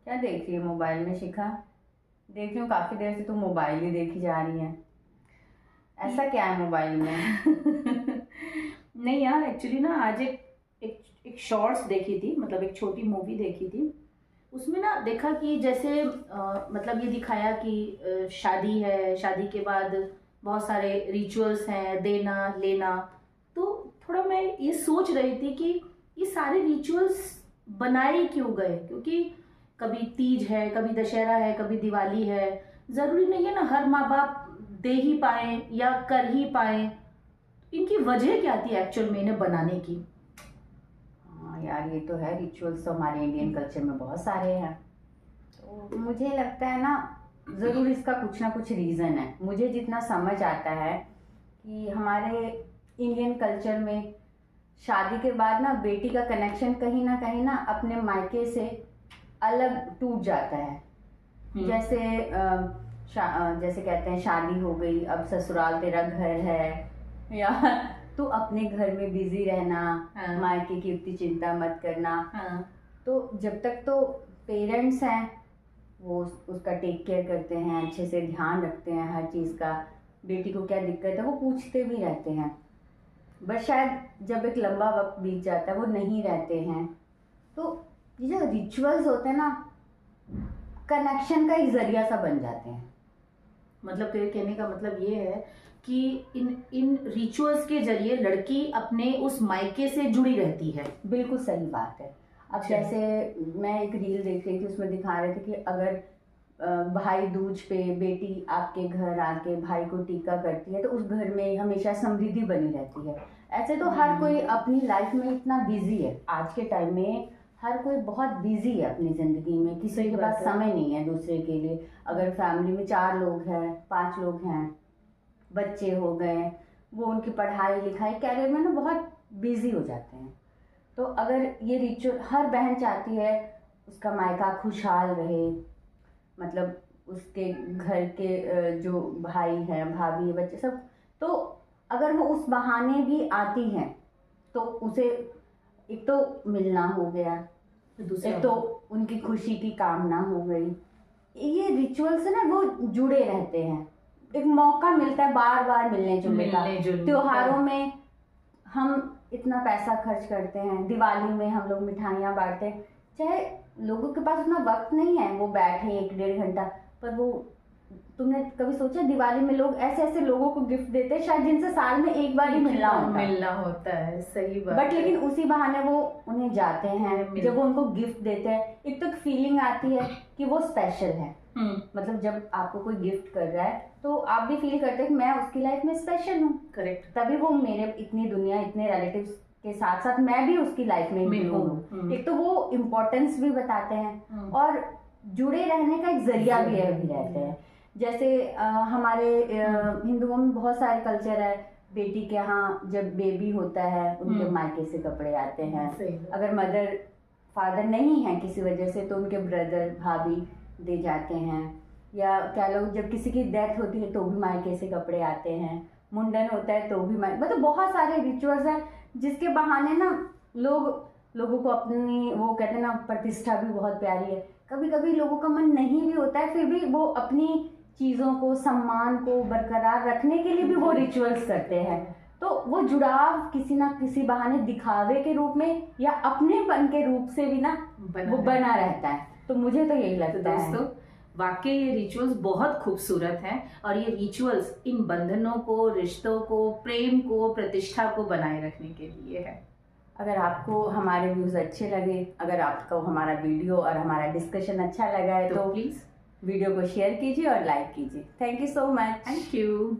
क्या देख रही है मोबाइल में शिखा? देख रही हूँ काफी देर से, तू मोबाइल ही देखी जा रही है। ऐसा क्या है मोबाइल में? नहीं यार, एक्चुअली ना आज एक शॉर्ट्स देखी थी, मतलब एक छोटी मूवी देखी थी। उसमें ना देखा कि जैसे मतलब ये दिखाया कि शादी है, शादी के बाद बहुत सारे रिचुअल्स हैं, देना लेना। तो थोड़ा मैं ये सोच रही थी कि ये सारे रिचुअल्स बनाए क्यों गए, क्योंकि कभी तीज है, कभी दशहरा है, कभी दिवाली है। ज़रूरी नहीं है ना हर माँ बाप दे ही पाए या कर ही पाए। इनकी वजह क्या थी एक्चुअल में इन्हें बनाने की? हाँ यार, ये तो है, रिचुअल्स तो हमारे इंडियन कल्चर में बहुत सारे हैं। तो मुझे लगता है ना, ज़रूर इसका कुछ ना कुछ रीज़न है। मुझे जितना समझ आता है कि हमारे इंडियन कल्चर में शादी के बाद ना बेटी का कनेक्शन कहीं ना अपने मायके से अलग टूट जाता है। जैसे जैसे कहते हैं शादी हो गई, अब ससुराल तेरा घर है, या तू अपने घर में बिजी रहना, हाँ। मायके की उतनी चिंता मत करना। हाँ। तो जब तक तो पेरेंट्स हैं वो उसका टेक केयर करते हैं, अच्छे से ध्यान रखते हैं हर चीज़ का, बेटी को क्या दिक्कत है वो पूछते भी रहते हैं। बस शायद जब एक लंबा वक्त बीत जाता है वो नहीं रहते हैं। तो ये जो रिचुअल्स होते हैं ना, कनेक्शन का एक जरिया सा बन जाते हैं। मतलब तेरे कहने का मतलब ये है कि इन रिचुअल्स के जरिए लड़की अपने उस मायके से जुड़ी रहती है। बिल्कुल सही बात है। अब जैसे मैं एक रील देख रही थी, उसमें दिखा रहे थे कि अगर भाई दूज पे बेटी आपके घर आके भाई को टीका करती है तो उस घर में हमेशा समृद्धि बनी रहती है। ऐसे तो हर कोई अपनी लाइफ में इतना बिजी है, आज के टाइम में हर कोई बहुत बिजी है अपनी ज़िंदगी में, किसी के पास समय नहीं है दूसरे के लिए। अगर फैमिली में 4 लोग हैं, 5 लोग हैं, बच्चे हो गए, वो उनकी पढ़ाई लिखाई कैरियर में ना बहुत बिजी हो जाते हैं। तो अगर ये रिचुअल, हर बहन चाहती है उसका मायका खुशहाल रहे, मतलब उसके घर के जो भाई हैं, भाभी, बच्चे सब, तो अगर वो उस बहाने भी आती हैं तो उसे एक तो मिलना हो गया, एक तो उनकी खुशी की कामना हो गई। ये रिचुअल से ना वो जुड़े रहते हैं, एक मौका मिलता है बार बार मिलने जुलने का। त्योहारों में हम इतना पैसा खर्च करते हैं, दिवाली में हम लोग मिठाइयाँ बांटते हैं, चाहे लोगों के पास उतना वक्त नहीं है वो बैठे 1-1.5 घंटा, पर वो तुमने कभी सोचा दिवाली में लोग ऐसे ऐसे लोगों को गिफ्ट देते हैं शायद जिनसे साल में एक बार ही मिलना होता है। सही बात। बट लेकिन उसी बहाने वो उन्हें जाते हैं, जब वो उनको गिफ्ट देते हैं एक तो फीलिंग आती है कि वो स्पेशल है। मतलब जब आपको कोई गिफ्ट कर रहा है तो आप भी फील करते हैं कि मैं उसकी लाइफ में स्पेशल हूँ। करेक्ट। तभी वो मेरे इतनी दुनिया, इतने रिलेटिव्स के साथ साथ मैं भी उसकी लाइफ में हूँ। एक तो वो इम्पोर्टेंस भी बताते हैं और जुड़े रहने का एक जरिया भी रहते हैं। जैसे हमारे हिंदुओं में बहुत सारे कल्चर है, बेटी के यहाँ जब बेबी होता है उनके मायके से कपड़े आते हैं। अगर मदर फादर नहीं है किसी वजह से तो उनके ब्रदर भाभी दे जाते हैं, या क्या लोग जब किसी की डेथ होती है तो भी मायके से कपड़े आते हैं, मुंडन होता है तो भी मतलब बहुत सारे रिचुअल्स हैं जिसके बहाने ना लोगों को अपनी, वो कहते हैं ना, प्रतिष्ठा भी बहुत प्यारी है। कभी कभी लोगों का मन नहीं भी होता है, फिर भी वो अपनी चीज़ों को, सम्मान को बरकरार रखने के लिए भी वो रिचुअल्स करते हैं। तो वो जुड़ाव किसी ना किसी बहाने दिखावे के रूप में या अपनेपन के रूप से भी ना वो बना रहता है। तो मुझे तो यही लगता है। दोस्तों, वाकई ये रिचुअल्स बहुत खूबसूरत हैं और ये रिचुअल्स इन बंधनों को, रिश्तों को, प्रेम को, प्रतिष्ठा को बनाए रखने के लिए है। अगर आपको हमारे व्यूज़ अच्छे लगे, अगर आपको हमारा वीडियो और हमारा डिस्कशन अच्छा लगा है तो प्लीज़ वीडियो को शेयर कीजिए और लाइक कीजिए। Thank you so much. Thank you.